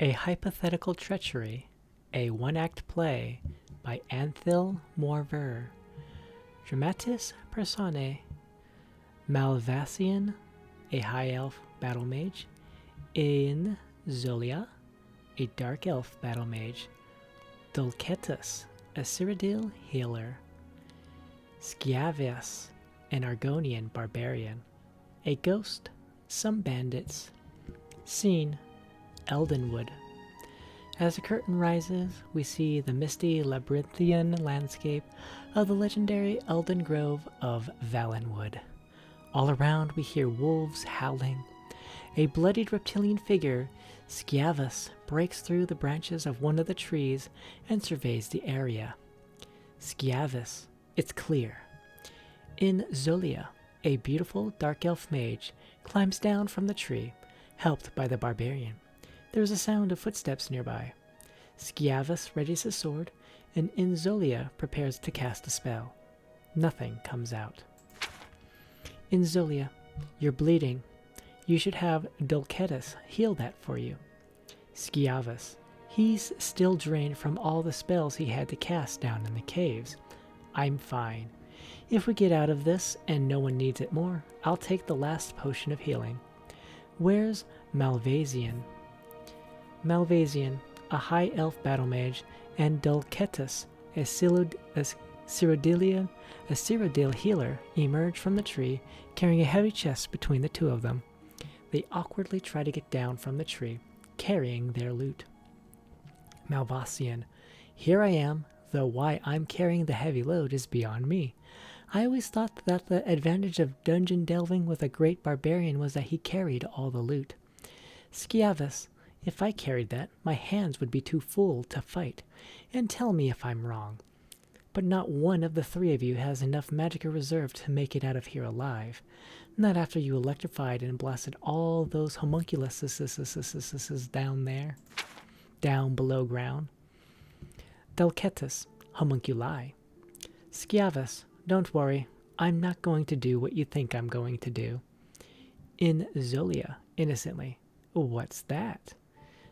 A Hypothetical Treachery, a one-act play by Anthil Morver. Dramatis Personae, Malvasian, a high elf battle mage, in Zolia, a dark elf battle mage, Dulcetus, a Cyrodiil healer, Sciavias, an Argonian barbarian, a ghost, some bandits. Scene, Eldenwood. As the curtain rises, we see the misty labyrinthian landscape of the legendary Elden Grove of Valenwood. All around we hear wolves howling. A bloodied reptilian figure, Sciavus, breaks through the branches of one of the trees and surveys the area. Sciavus, it's clear. In Zolia, a beautiful dark elf mage climbs down from the tree, helped by the barbarian. There is a sound of footsteps nearby. Sciavus readies his sword, and Inzolia prepares to cast a spell. Nothing comes out. Inzolia, you're bleeding. You should have Dulcetus heal that for you. Sciavus, he's still drained from all the spells he had to cast down in the caves. I'm fine. If we get out of this and no one needs it more, I'll take the last potion of healing. Where's Malvasian? Malvasian, a high elf battle mage, and Dulcetus, a Cyrodiil healer, emerge from the tree, carrying a heavy chest between the two of them. They awkwardly try to get down from the tree, carrying their loot. Malvasian, here I am, though why I'm carrying the heavy load is beyond me. I always thought that the advantage of dungeon delving with a great barbarian was that he carried all the loot. Sciavus, if I carried that, my hands would be too full to fight, and tell me if I'm wrong. But not one of the three of you has enough magicka reserve to make it out of here alive. Not after you electrified and blasted all those homunculuses down there, down below ground. Dulcetus, homunculi. Sciavus, don't worry, I'm not going to do what you think I'm going to do. In Zolia, innocently, what's that?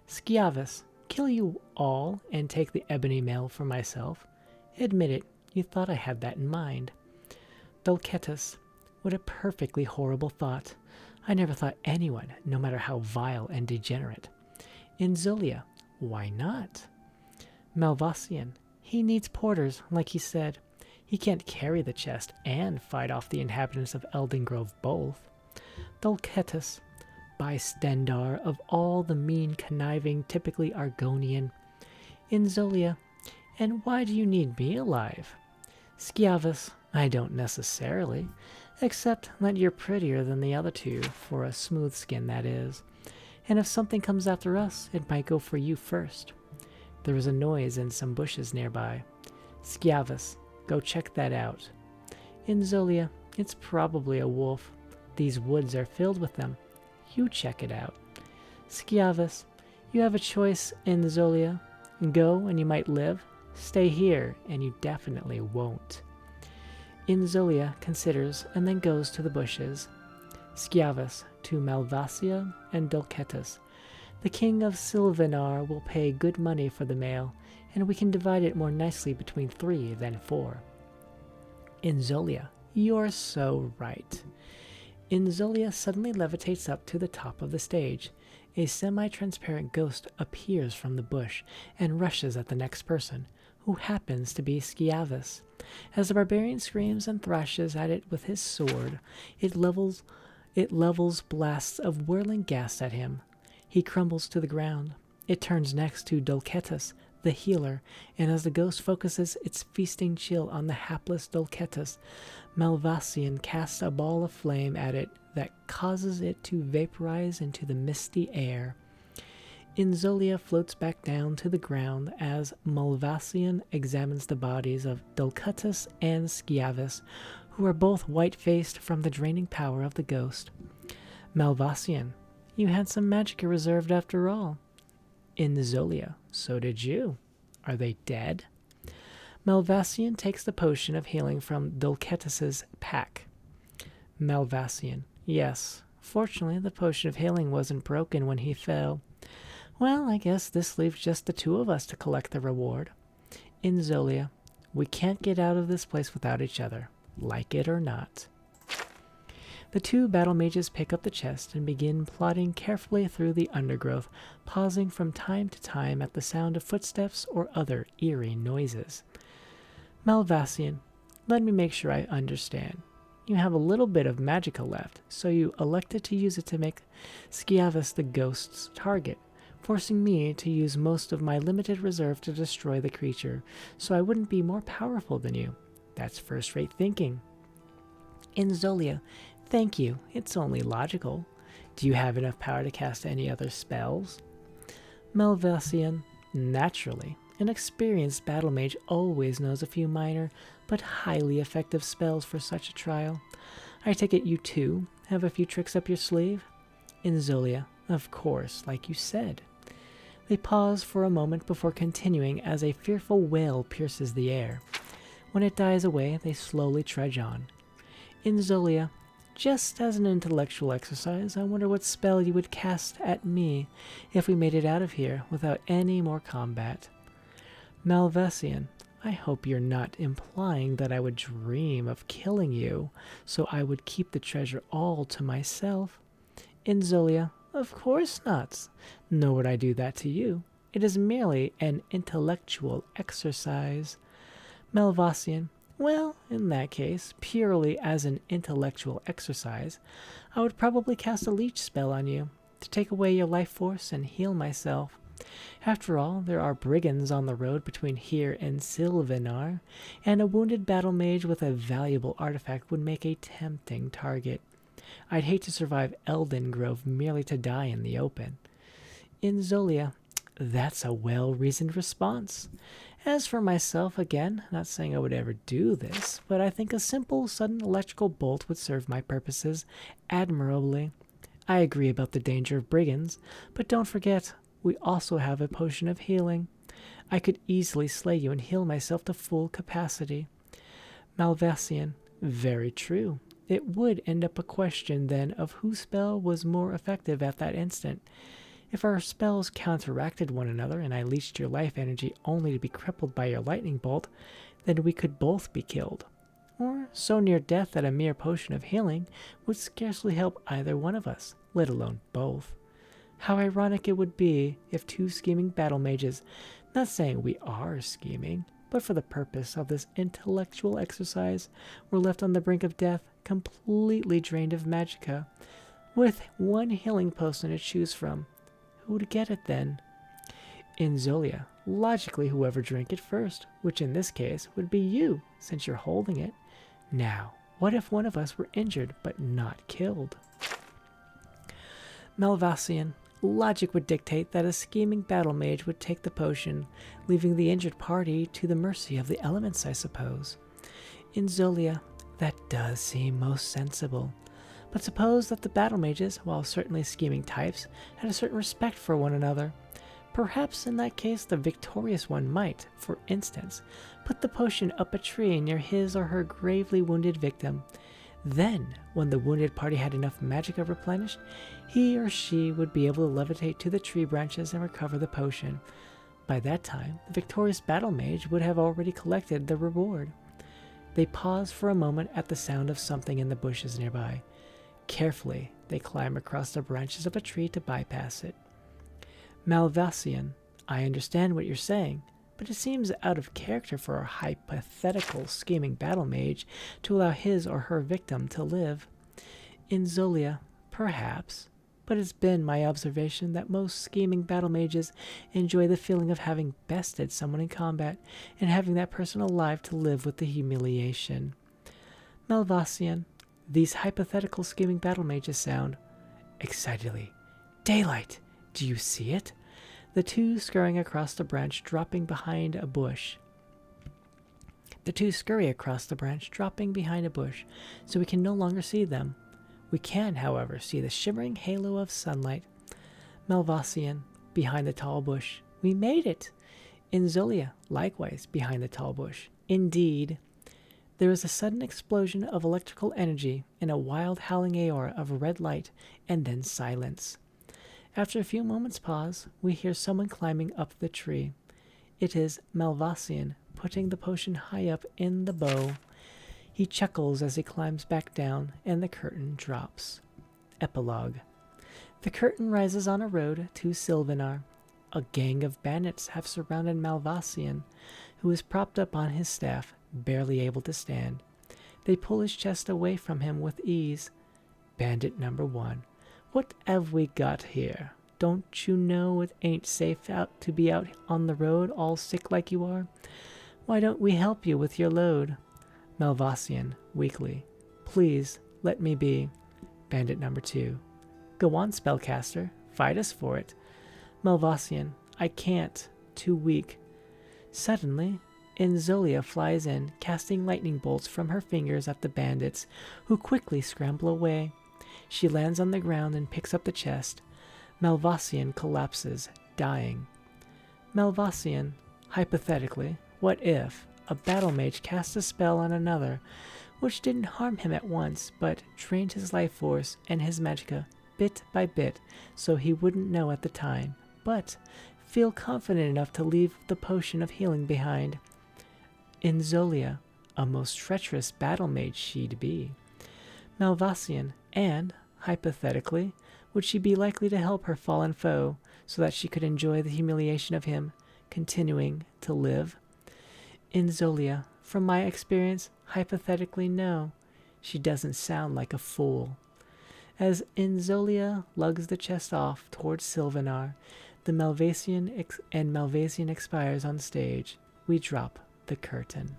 Sciavus, kill you all and take the ebony mail for myself. Admit it, you thought I had that in mind. Dulcetus, what a perfectly horrible thought. I never thought anyone, no matter how vile and degenerate. In Zolia, why not? Malvasian, he needs porters, like he said. He can't carry the chest and fight off the inhabitants of Elden Grove both. Dulcetus, bystander of all the mean, conniving, typically Argonian. In Zolia, and why do you need me alive? Sciavus, I don't necessarily, except that you're prettier than the other two, for a smooth skin that is. And if something comes after us, it might go for you first. There is a noise in some bushes nearby. Sciavus, go check that out. In Zolia, it's probably a wolf. These woods are filled with them. You check it out. Sciavus, you have a choice in Zolia. Go and you might live. Stay here and you definitely won't. In Zolia considers and then goes to the bushes. Sciavus to Malvasia and Dulcetus. The king of Sylvanar will pay good money for the mail, and we can divide it more nicely between 3 than 4. In Zolia, you're so right. In Zolia suddenly levitates up to the top of the stage. A semi-transparent ghost appears from the bush and rushes at the next person, who happens to be Sciavus. As the barbarian screams and thrashes at it with his sword, it levels blasts of whirling gas at him. He crumbles to the ground. It turns next to Dulcetus, the healer, and as the ghost focuses its feasting chill on the hapless Dulcetus, Malvasian casts a ball of flame at it that causes it to vaporize into the misty air. Inzolia floats back down to the ground as Malvasian examines the bodies of Dulcetus and Sciavus, who are both white-faced from the draining power of the ghost. Malvasian, you had some magicka reserved after all. Inzolia, so did you. Are they dead? Malvasian takes the potion of healing from Dulcetus's pack. Malvasian, yes. Fortunately, the potion of healing wasn't broken when he fell. Well, I guess this leaves just the two of us to collect the reward. Inzolia, we can't get out of this place without each other, like it or not. The two battle mages pick up the chest and begin plodding carefully through the undergrowth, pausing from time to time at the sound of footsteps or other eerie noises. Malvasian, let me make sure I understand. You have a little bit of magicka left, so you elected to use it to make Sciavus the ghost's target, forcing me to use most of my limited reserve to destroy the creature, so I wouldn't be more powerful than you. That's first-rate thinking. Inzolia, thank you. It's only logical. Do you have enough power to cast any other spells? Malvasian, naturally. An experienced battle mage always knows a few minor, but highly effective spells for such a trial. I take it you too have a few tricks up your sleeve? Inzolia, of course, like you said. They pause for a moment before continuing as a fearful wail pierces the air. When it dies away, they slowly trudge on. Inzolia, just as an intellectual exercise, I wonder what spell you would cast at me if we made it out of here without any more combat. Malvasian, I hope you're not implying that I would dream of killing you, so I would keep the treasure all to myself. Inzolia, of course not. Nor would I do that to you. It is merely an intellectual exercise. Malvasian, well, in that case, purely as an intellectual exercise, I would probably cast a leech spell on you, to take away your life force and heal myself. After all, there are brigands on the road between here and Sylvanar, and a wounded battle mage with a valuable artifact would make a tempting target. I'd hate to survive Elden Grove merely to die in the open. Inzolia, that's a well-reasoned response. As for myself, again, not saying I would ever do this, but I think a simple, sudden electrical bolt would serve my purposes admirably. I agree about the danger of brigands, but don't forget, we also have a potion of healing. I could easily slay you and heal myself to full capacity. Malvasian, very true. It would end up a question, then, of whose spell was more effective at that instant. If our spells counteracted one another and I leached your life energy only to be crippled by your lightning bolt, then we could both be killed. Or so near death that a mere potion of healing would scarcely help either one of us, let alone both. How ironic it would be if two scheming battle mages, not saying we are scheming, but for the purpose of this intellectual exercise, were left on the brink of death, completely drained of magicka, with one healing potion to choose from. Who would get it then? Inzolia, logically whoever drank it first, which in this case would be you, since you're holding it. Now, what if one of us were injured but not killed? Malvasian, logic would dictate that a scheming battle mage would take the potion, leaving the injured party to the mercy of the elements, I suppose. Inzolia, that does seem most sensible. But suppose that the battle mages, while certainly scheming types, had a certain respect for one another. Perhaps in that case the victorious one might, for instance, put the potion up a tree near his or her gravely wounded victim. Then, when the wounded party had enough magicka replenished, he or she would be able to levitate to the tree branches and recover the potion. By that time, the victorious battle mage would have already collected the reward. They pause for a moment at the sound of something in the bushes nearby. Carefully, they climb across the branches of a tree to bypass it. Malvasian, I understand what you're saying, but it seems out of character for a hypothetical scheming battle mage to allow his or her victim to live. Inzolia, perhaps, but it's been my observation that most scheming battle mages enjoy the feeling of having bested someone in combat and having that person alive to live with the humiliation. Malvasian, these hypothetical scheming battle mages sound excitedly. Daylight! Do you see it? The two scurrying across the branch, dropping behind a bush. The two scurry across the branch, dropping behind a bush, so we can no longer see them. We can, however, see the shimmering halo of sunlight. Malvasian, behind the tall bush. We made it! Inzolia, likewise, behind the tall bush. Indeed. There is a sudden explosion of electrical energy and a wild howling aura of red light, and then silence. After a few moments' pause, we hear someone climbing up the tree. It is Malvasian, putting the potion high up in the bow. He chuckles as he climbs back down, and the curtain drops. Epilogue. The curtain rises on a road to Sylvanar. A gang of bandits have surrounded Malvasian, who is propped up on his staff, barely able to stand. They pull his chest away from him with ease. Bandit number 1. What have we got here? Don't you know it ain't safe to be out on the road all sick like you are? Why don't we help you with your load? Malvasian, weakly. Please, let me be. Bandit number 2. Go on, spellcaster. Fight us for it. Malvasian, I can't. Too weak. Suddenly, Inzolia flies in, casting lightning bolts from her fingers at the bandits, who quickly scramble away. She lands on the ground and picks up the chest. Malvasian collapses, dying. Malvasian, hypothetically, what if a battle mage cast a spell on another, which didn't harm him at once, but drained his life force and his magicka bit by bit, so he wouldn't know at the time, but feel confident enough to leave the potion of healing behind? Inzolia, a most treacherous battle mage she'd be. Malvasian, and, hypothetically, would she be likely to help her fallen foe, so that she could enjoy the humiliation of him continuing to live? Inzolia, from my experience, hypothetically no. She doesn't sound like a fool. As Inzolia lugs the chest off towards Sylvanar, the Malvasian expires on stage. We drop the curtain.